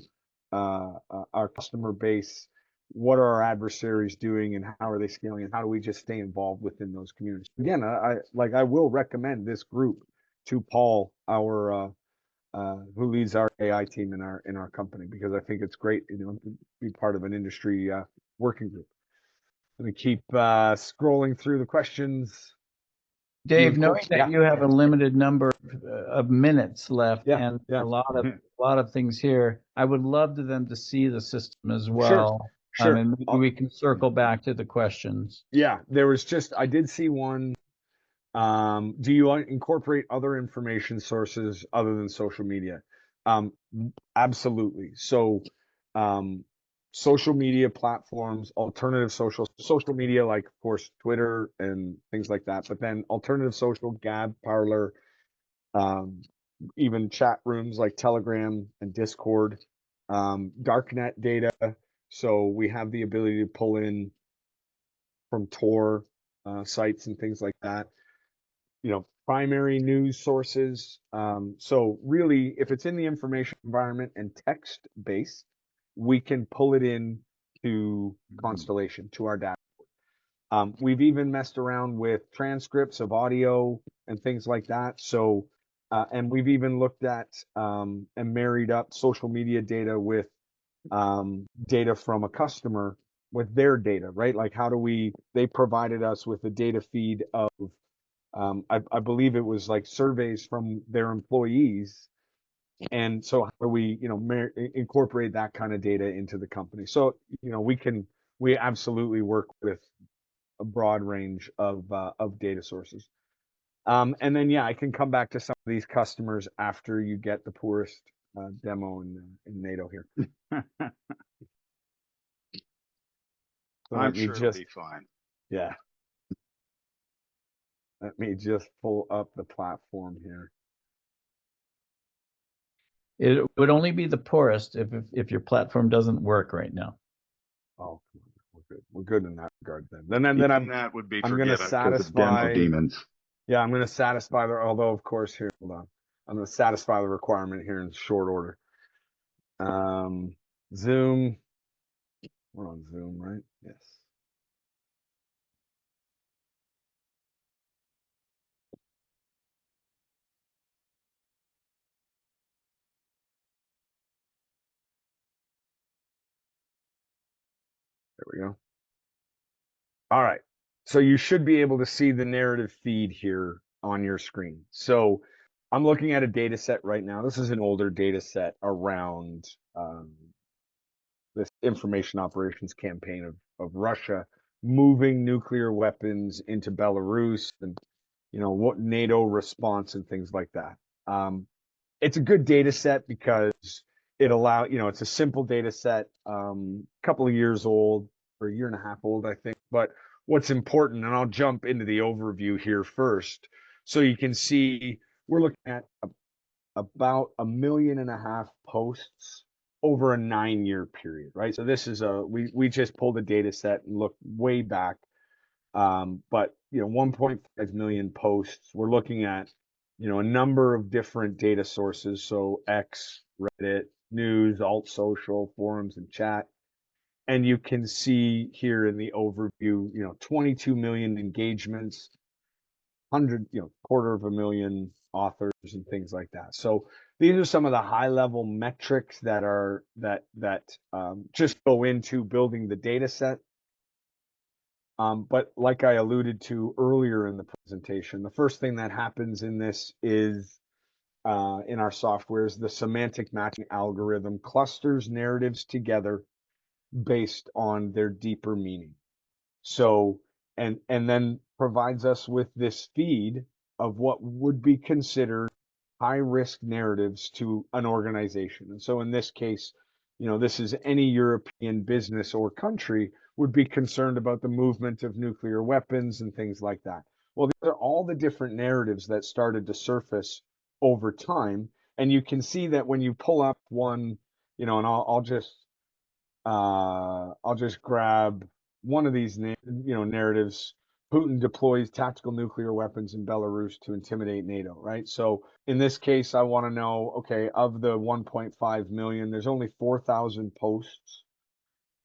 our customer base. What are our adversaries doing, and how are they scaling, and how do we just stay involved within those communities? Again, I will recommend this group to Paul, our who leads our AI team in our company, because I think it's great, to be part of an industry working group. Let me keep scrolling through the questions. Dave, knowing that you have a limited number of minutes left and a lot of things here, I would love to them to see the system as well. Sure. And maybe we can circle back to the questions. Yeah, there was just, I did see one. Do you incorporate other information sources other than social media? Absolutely. So, social media platforms, alternative social media, like of course Twitter and things like that, but then alternative social, Gab, Parler, even chat rooms like Telegram and Discord, darknet data. So we have the ability to pull in from Tor sites and things like that. You know, primary news sources. So really, if it's in the information environment and text based, we can pull it in to Constellation, to our dashboard. We've even messed around with transcripts of audio and things like that. So, and we've even looked at and married up social media data with data from a customer with their data, right? Like how do they provided us with a data feed of, I believe it was like surveys from their employees. And so how do we, incorporate that kind of data into the company? So, we absolutely work with a broad range of data sources. And then, I can come back to some of these customers after you get the poorest demo in NATO here. I'm sure it'll be fine. Yeah. Let me just pull up the platform here. It would only be the poorest if your platform doesn't work right now. Oh, we're good. We're good in that regard then. That would be I'm going to satisfy demons. Yeah, I'm going to satisfy although of course here, hold on. I'm going to satisfy the requirement here in short order. Zoom. We're on Zoom, right? Yes. There we go. All right. So you should be able to see the narrative feed here on your screen. So I'm looking at a data set right now. This is an older data set around this information operations campaign of Russia moving nuclear weapons into Belarus and, what NATO response and things like that. It's a good data set because it it's a simple data set, a couple of years old, or a year and a half old, I think. But what's important, and I'll jump into the overview here first, so you can see we're looking at about 1.5 million posts over a 9-year period, right? So this is we just pulled a data set and looked way back, but 1.5 million posts. We're looking at a number of different data sources, so X, Reddit, news, alt social, forums, and chat. And you can see here in the overview, 22 million engagements, 250,000 authors and things like that. So these are some of the high level metrics that are just go into building the data set. But like I alluded to earlier in the presentation, the first thing that happens in this is in our software is the semantic matching algorithm clusters narratives together based on their deeper meaning. So, and then provides us with this feed of what would be considered high risk narratives to an organization. And so in this case, this is any European business or country would be concerned about the movement of nuclear weapons and things like that. Well, these are all the different narratives that started to surface over time. And you can see that when you pull up one, and I'll just grab one of these, narratives. Putin deploys tactical nuclear weapons in Belarus to intimidate NATO, right? So in this case, I want to know, okay, of the 1.5 million, there's only 4,000 posts,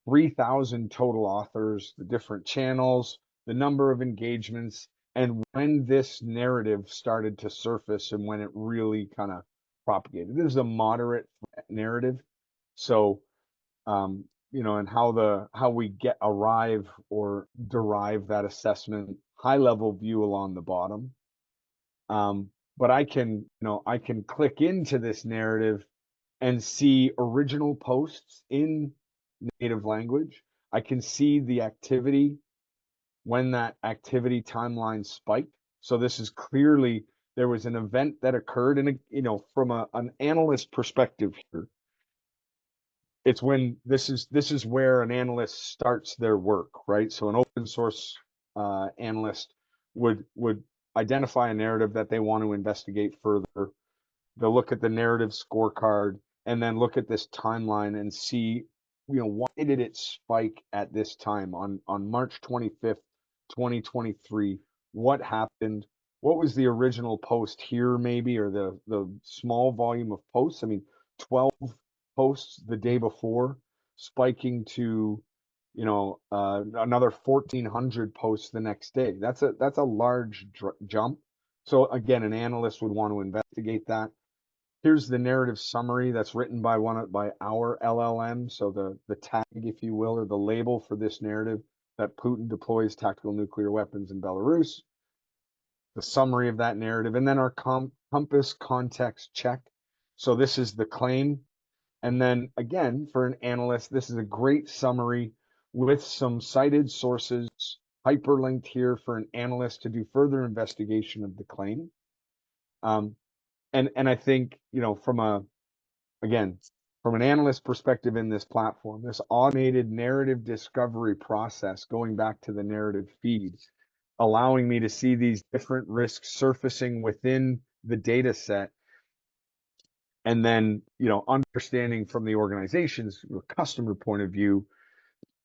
3,000 total authors, the different channels, the number of engagements, and when this narrative started to surface and when it really kind of propagated. This is a moderate narrative. So and how we arrive or derive that assessment, high level view along the bottom. But I can, I can click into this narrative and see original posts in native language. I can see the activity when that activity timeline spiked. So this is clearly, there was an event that occurred, and from an analyst perspective here, it's when this is where an analyst starts their work, right? So an open source analyst would identify a narrative that they want to investigate further. They'll look at the narrative scorecard and then look at this timeline and see, why did it spike at this time on March 25th, 2023? What happened? What was the original post here, maybe, or the small volume of posts? I mean, 12 posts the day before, spiking to, another 1,400 posts the next day. That's a large jump. So again, an analyst would want to investigate that. Here's the narrative summary that's written by our LLM. So the tag, if you will, or the label for this narrative, that Putin deploys tactical nuclear weapons in Belarus. The summary of that narrative, and then our compass context check. So this is the claim. And then again, for an analyst, this is a great summary with some cited sources hyperlinked here for an analyst to do further investigation of the claim. And I think, from an analyst perspective in this platform, this automated narrative discovery process, going back to the narrative feed, allowing me to see these different risks surfacing within the data set. And then, understanding from the organization's customer point of view,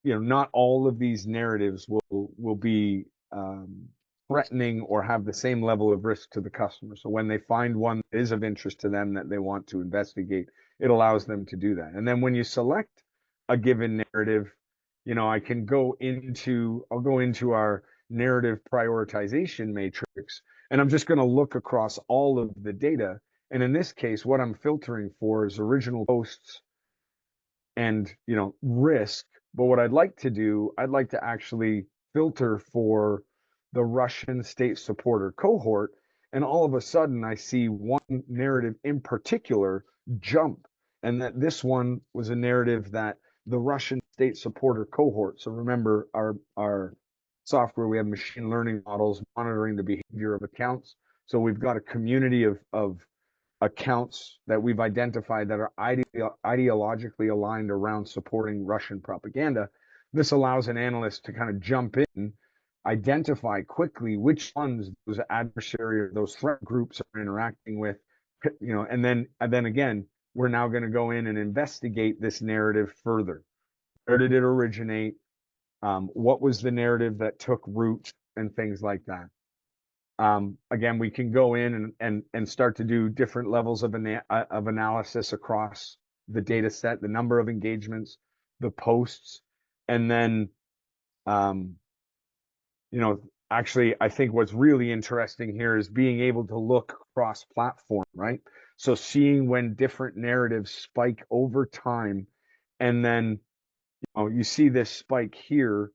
not all of these narratives will be threatening or have the same level of risk to the customer. So when they find one that is of interest to them that they want to investigate, it allows them to do that. And then when you select a given narrative, I'll go into our narrative prioritization matrix, and I'm just going to look across all of the data. And in this case, what I'm filtering for is original posts and, risk. But what I'd like to do, I'd like to actually filter for the Russian state supporter cohort. And all of a sudden I see one narrative in particular jump, and that this one was a narrative that the Russian state supporter cohort. So remember, our software, we have machine learning models monitoring the behavior of accounts. So we've got a community of accounts that we've identified that are ideologically aligned around supporting Russian propaganda. This allows an analyst to kind of jump in, identify quickly which ones those adversary or those threat groups are interacting with, and then again, we're now going to go in and investigate this narrative further. Where did it originate? What was the narrative that took root, and things like that. Again, we can go in and start to do different levels of analysis across the data set, the number of engagements, the posts, and then, actually, I think what's really interesting here is being able to look cross-platform, right? So seeing when different narratives spike over time, and then, you see this spike here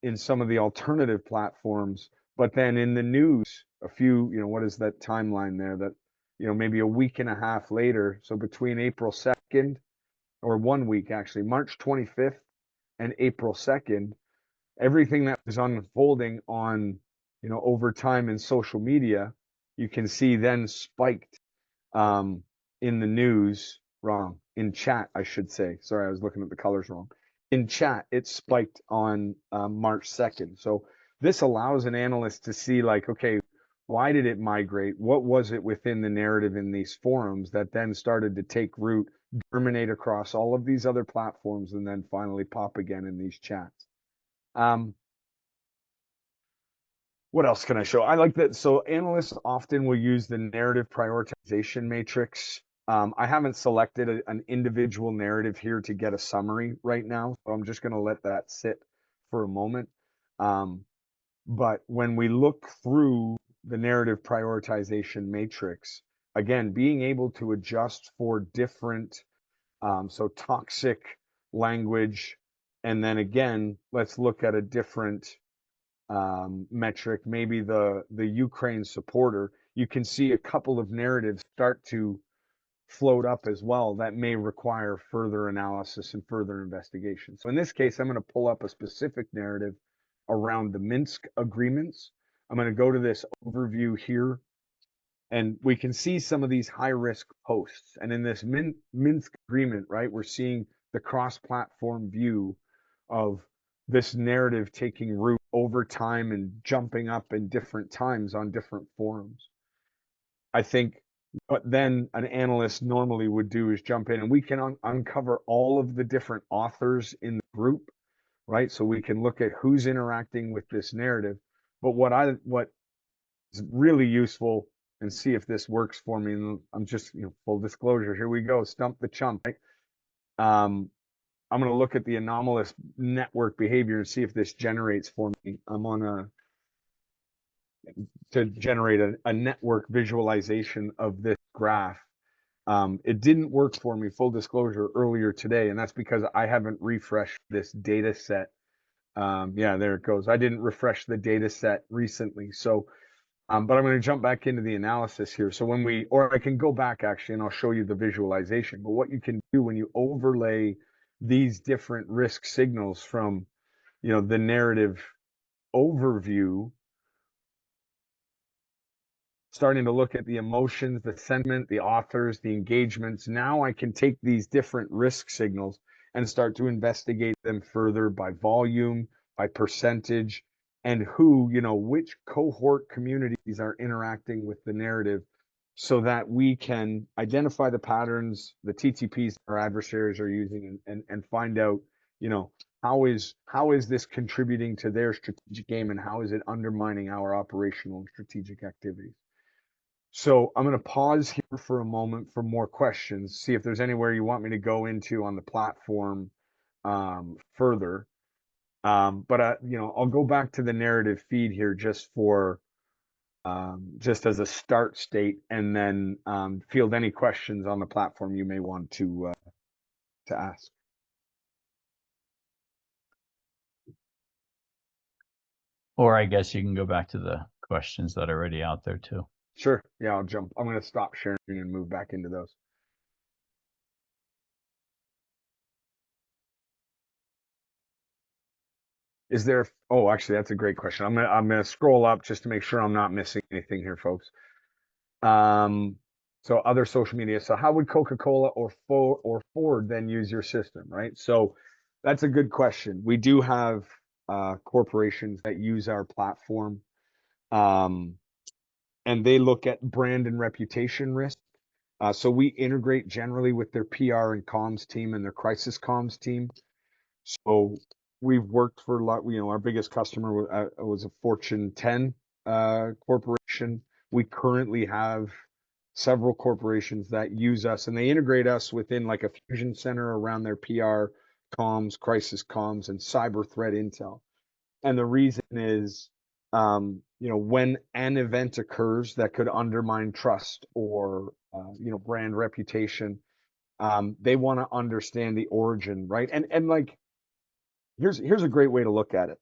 in some of the alternative platforms. But then in the news, a few, what is that timeline there? That, maybe a week and a half later. So between April 2nd, or 1 week actually, March 25th and April 2nd, everything that was unfolding on, over time in social media, you can see then spiked in the news, in chat, I should say. Sorry, I was looking at the colors wrong. In chat, it spiked on March 2nd. So this allows an analyst to see, like, okay, why did it migrate? What was it within the narrative in these forums that then started to take root, germinate across all of these other platforms, and then finally pop again in these chats? What else can I show? I like that. So analysts often will use the narrative prioritization matrix. I haven't selected an individual narrative here to get a summary right now, so I'm just going to let that sit for a moment. But when we look through the narrative prioritization matrix, again, being able to adjust for different, so toxic language, and then again, let's look at a different metric, maybe the Ukraine supporter. you can see a couple of narratives start to float up as well that may require further analysis and further investigation. So in this case, I'm going to pull up a specific narrative around the Minsk agreements. I'm going to go to this overview here, and we can see some of these high-risk posts. And in this Minsk agreement, right, we're seeing the cross-platform view of this narrative taking root over time and jumping up in different times on different forums. I think what then an analyst normally would do is jump in, and we can uncover all of the different authors in the group, right? So we can look at who's interacting with this narrative. But what is really useful, and see if this works for me, and I'm just, full disclosure, here we go, stump the chump, right? I'm going to look at the anomalous network behavior and see if this generates for me. I'm on to generate a network visualization of this graph. It didn't work for me, full disclosure, earlier today, and that's because I haven't refreshed this data set. Yeah, there it goes. I didn't refresh the data set recently. So, but I'm going to jump back into the analysis here. So or I can go back actually, and I'll show you the visualization. But what you can do when you overlay these different risk signals from, the narrative overview, starting to look at the emotions, the sentiment, the authors, the engagements. Now I can take these different risk signals and start to investigate them further by volume, by percentage, and which cohort communities are interacting with the narrative, so that we can identify the patterns, the TTPs our adversaries are using, and find out, how is this contributing to their strategic game, and how is it undermining our operational and strategic activities. So I'm going to pause here for a moment for more questions, see if there's anywhere you want me to go into on the platform further. But I'll go back to the narrative feed here just for just as a start state, and then field any questions on the platform you may want to ask. Or I guess you can go back to the questions that are already out there too. Sure. Yeah, I'm going to stop sharing and move back into those. Is there? Oh, actually, that's a great question. I'm gonna scroll up just to make sure I'm not missing anything here, folks. So other social media. So how would Coca-Cola or Ford then use your system, right? So that's a good question. We do have corporations that use our platform, and they look at brand and reputation risk. So we integrate generally with their PR and comms team and their crisis comms team. So we've worked for our biggest customer was a Fortune 10 corporation. We currently have several corporations that use us, and they integrate us within like a fusion center around their PR, comms, crisis comms, and cyber threat intel. And the reason is, when an event occurs that could undermine trust or, brand reputation, they want to understand the origin, right? And like, here's a great way to look at it.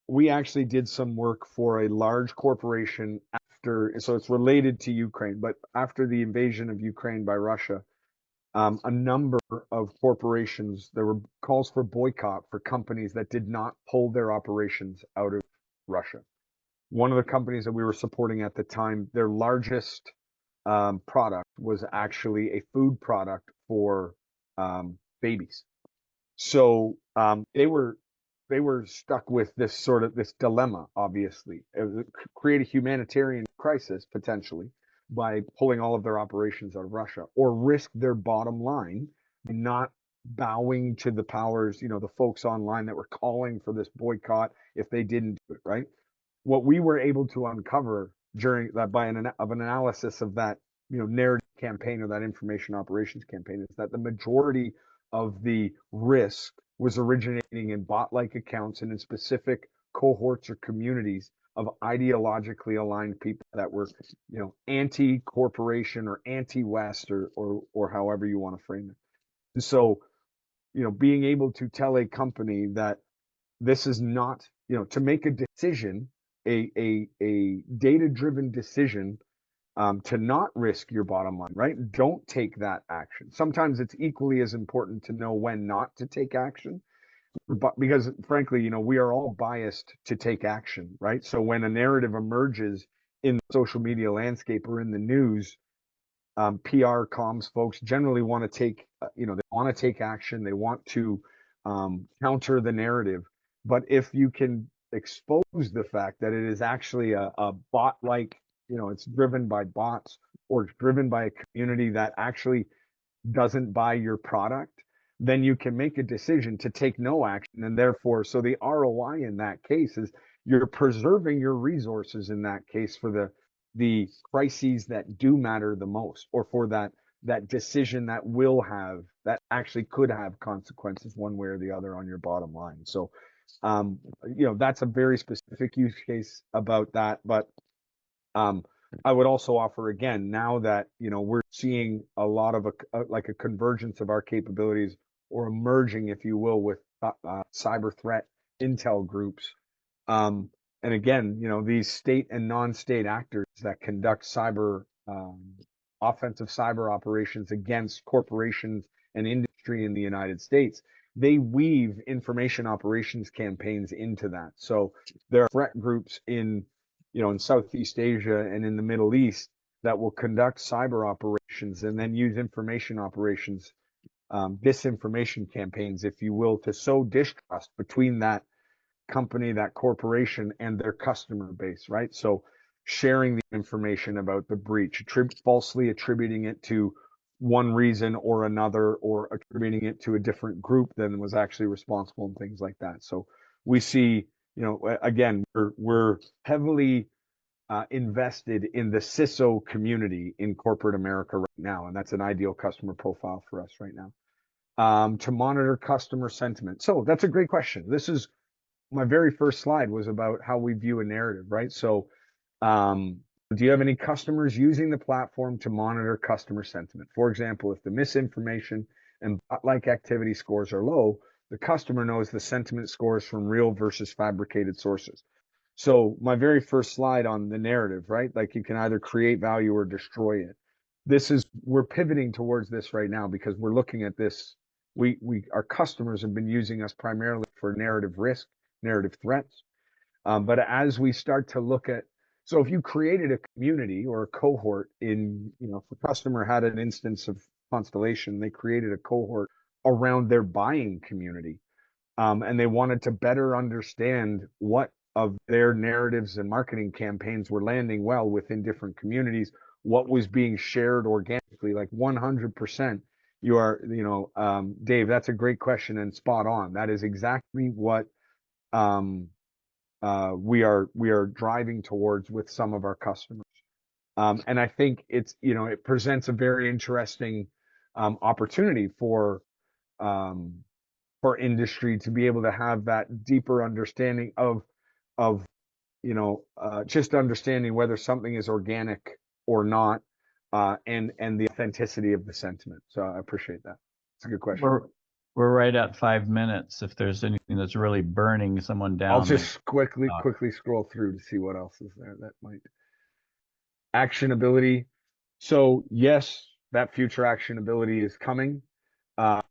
We actually did some work for a large corporation so it's related to Ukraine, but after the invasion of Ukraine by Russia, a number of corporations, there were calls for boycott for companies that did not pull their operations out of Russia. One of the companies that we were supporting at the time, their largest product was actually a food product for babies. So they were stuck with this dilemma, obviously. It would create a humanitarian crisis potentially by pulling all of their operations out of Russia, or risk their bottom line not bowing to the powers, the folks online that were calling for this boycott if they didn't do it, right? What we were able to uncover during that by an analysis of that, narrative campaign or that information operations campaign is that the majority of the risk was originating in bot-like accounts and in specific cohorts or communities of ideologically aligned people that were, anti-corporation or anti-West or however you want to frame it. And so, being able to tell a company that this is not, to make a decision, a data-driven decision to not risk your bottom line, right? Don't take that action. Sometimes it's equally as important to know when not to take action, but because frankly, we are all biased to take action, right? So when a narrative emerges in the social media landscape or in the news, PR comms folks generally want to take, they want to take action. They want to counter the narrative. But if you can expose the fact that it is actually a bot-like, it's driven by bots or it's driven by a community that actually doesn't buy your product, then you can make a decision to take no action. And therefore, so the ROI in that case is you're preserving your resources in that case for the crises that do matter the most, or for that decision that actually could have consequences one way or the other on your bottom line. So, that's a very specific use case about that. But I would also offer again, now that, we're seeing a lot of a convergence of our capabilities, or emerging, if you will, with cyber threat intel groups. And again, these state and non-state actors that conduct offensive cyber operations against corporations and industry in the United States, they weave information operations campaigns into that. So there are threat groups in Southeast Asia and in the Middle East that will conduct cyber operations and then use information operations, disinformation campaigns, if you will, to sow distrust between that company, that corporation, and their customer base, right? So sharing the information about the breach, falsely attributing it to one reason or another, or attributing it to a different group than was actually responsible, and things like that. So we see, again, we're heavily invested in the CISO community in corporate America right now, and that's an ideal customer profile for us right now. To monitor customer sentiment. So that's a great question. This is my very first slide, was about how we view a narrative, right? So, do you have any customers using the platform to monitor customer sentiment? For example, if the misinformation and bot-like activity scores are low, the customer knows the sentiment scores from real versus fabricated sources. So my very first slide on the narrative, right? Like, you can either create value or destroy it. We're pivoting towards this right now, because we're looking at this. Our customers have been using us primarily for narrative risk, narrative threats. But as we start to look at, so if you created a community or a cohort if a customer had an instance of Constellation, they created a cohort around their buying community, and they wanted to better understand what of their narratives and marketing campaigns were landing well within different communities, what was being shared organically, like 100%. You are, Dave, that's a great question and spot on. That is exactly what we are driving towards with some of our customers. And I think it presents a very interesting opportunity for industry to be able to have that deeper understanding of just understanding whether something is organic or not, and the authenticity of the sentiment. So I appreciate that. It's a good question. We're right at 5 minutes. If there's anything that's really burning someone down, I'll just quickly scroll through to see what else is there that might. Actionability. So yes, that future actionability is coming. It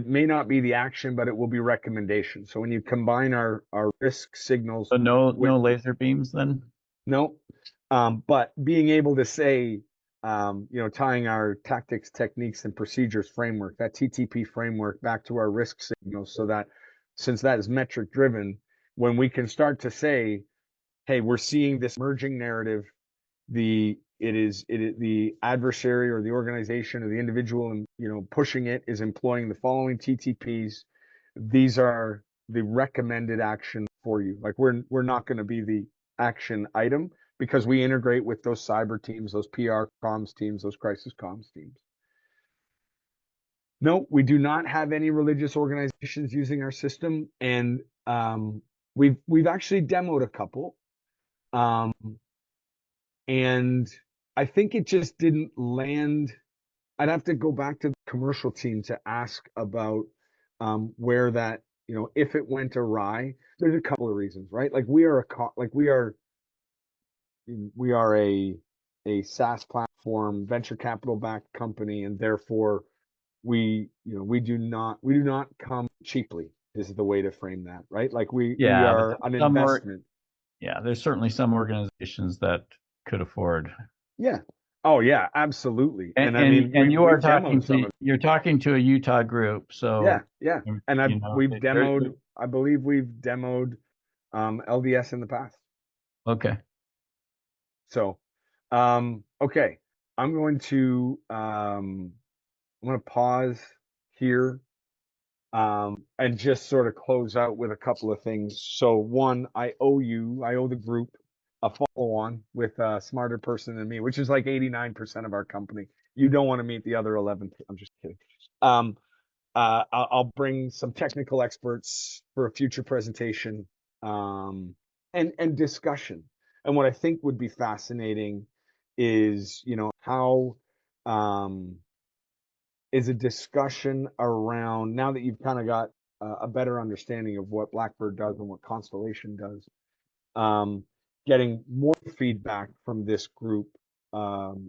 may not be the action, but it will be recommendation. So when you combine our risk signals, so no laser beams then? No, but being able to say, tying our tactics, techniques, and procedures framework, that TTP framework, back to our risk signals, so that, since that is metric driven, when we can start to say, hey, we're seeing this emerging narrative, the adversary or the organization or the individual, and pushing it, is employing the following TTPs. These are the recommended action for you. Like, we're not going to be the action item, because we integrate with those cyber teams, those PR comms teams, those crisis comms teams. No, we do not have any religious organizations using our system, and we've actually demoed a couple, and I think it just didn't land. I'd have to go back to the commercial team to ask about where that, if it went awry. There's a couple of reasons, right? Like, we are we are a SaaS platform, venture capital backed company, and therefore we do not come cheaply, is the way to frame that, right? Like we are an investment. Yeah, there's certainly some organizations that could afford. Yeah. Oh yeah, absolutely. And I mean, you are talking to you're talking to a Utah group, so yeah. And we've demoed. I believe we've demoed LDS in the past. Okay. So, okay, I'm going to pause here and just sort of close out with a couple of things. So one, I owe the group a follow on with a smarter person than me, which is like 89% of our company. You don't want to meet the other 11. I'm just kidding. I'll bring some technical experts for a future presentation and discussion. And what I think would be fascinating is, how is a discussion around, now that you've kind of got a better understanding of what Blackbird does and what Constellation does, getting more feedback from this group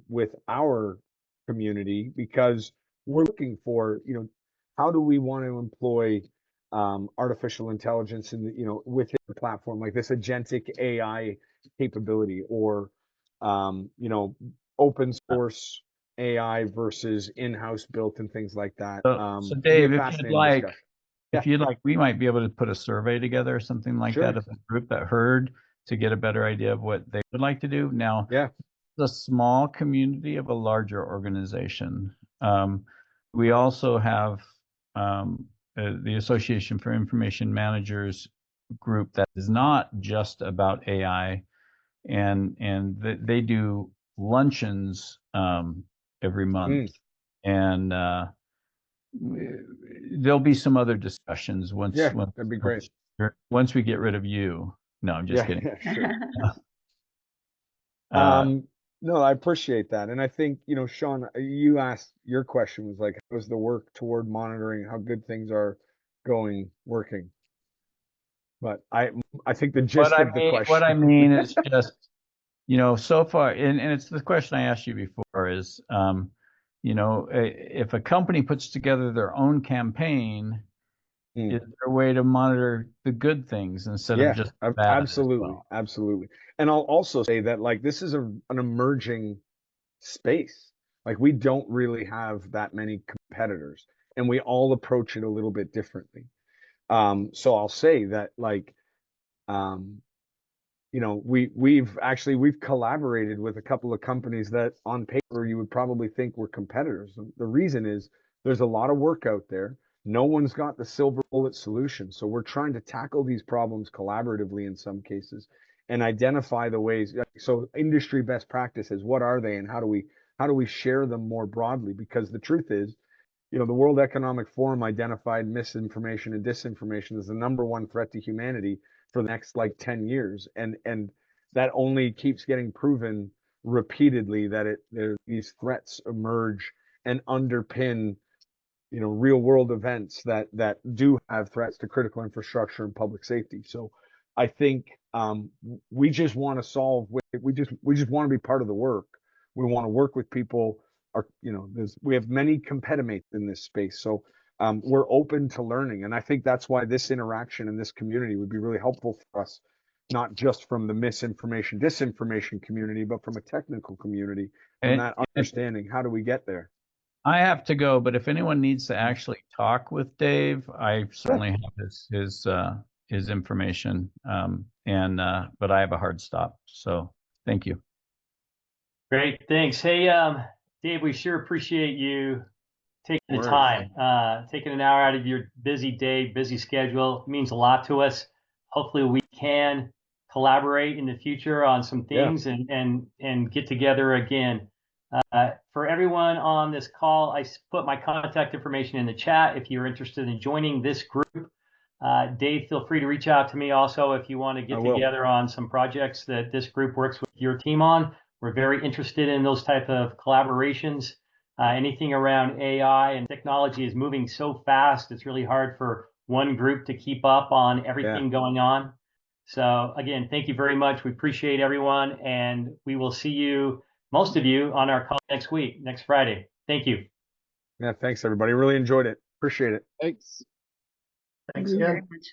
with our community, because we're looking for, how do we want to employ artificial intelligence in within the platform, like this agentic AI capability, or open source AI versus in-house built and things like that. So Dave, if you'd like, we might be able to put a survey together or something like that of a group that heard, to get a better idea of what they would like to do. Now, the small community of a larger organization. We also have the Association for Information Managers group that is not just about AI, and they do luncheons every month, and there'll be some other discussions once. That'd be great. Once we get rid of you. No, I'm just kidding. Sure. No, I appreciate that. And I think, Sean, you asked, your question was like, how is the work toward monitoring how good things are working? But I think the gist of the question. What I mean is just, so far, and it's the question I asked you before is, if a company puts together their own campaign, is there a way to monitor the good things instead of just bad? Absolutely. And I'll also say that, like, this is an emerging space. Like, we don't really have that many competitors, and we all approach it a little bit differently. So I'll say that, like, we've collaborated with a couple of companies that on paper you would probably think were competitors. The reason is there's a lot of work out there. No one's got the silver bullet solution. So we're trying to tackle these problems collaboratively in some cases and identify the ways. So industry best practices, what are they, and how do we share them more broadly? Because the truth is, the World Economic Forum identified misinformation and disinformation as the #1 threat to humanity for the next 10 years. And that only keeps getting proven repeatedly, that these threats emerge and underpin, real world events that do have threats to critical infrastructure and public safety. So I think we just want to we just want to be part of the work. We want to work with people. We have many competitors in this space. So we're open to learning. And I think that's why this interaction in this community would be really helpful for us, not just from the misinformation, disinformation community, but from a technical community, and that understanding, how do we get there? I have to go, but if anyone needs to actually talk with Dave, I certainly have his information. But I have a hard stop. So thank you. Great, thanks. Hey, Dave, we sure appreciate you taking the time, taking an hour out of your busy day, busy schedule. It means a lot to us. Hopefully we can collaborate in the future on some things and get together again. For everyone on this call, I put my contact information in the chat if you're interested in joining this group. Dave, feel free to reach out to me also if you want to get together on some projects that this group works with your team on. We're very interested in those type of collaborations. Anything around AI and technology is moving so fast, it's really hard for one group to keep up on everything going on. So again, thank you very much. We appreciate everyone, and we will see you, most of you, on our call next week, next Friday. Thank you. Yeah, thanks everybody. Really enjoyed it. Appreciate it. Thanks. Thank you very much.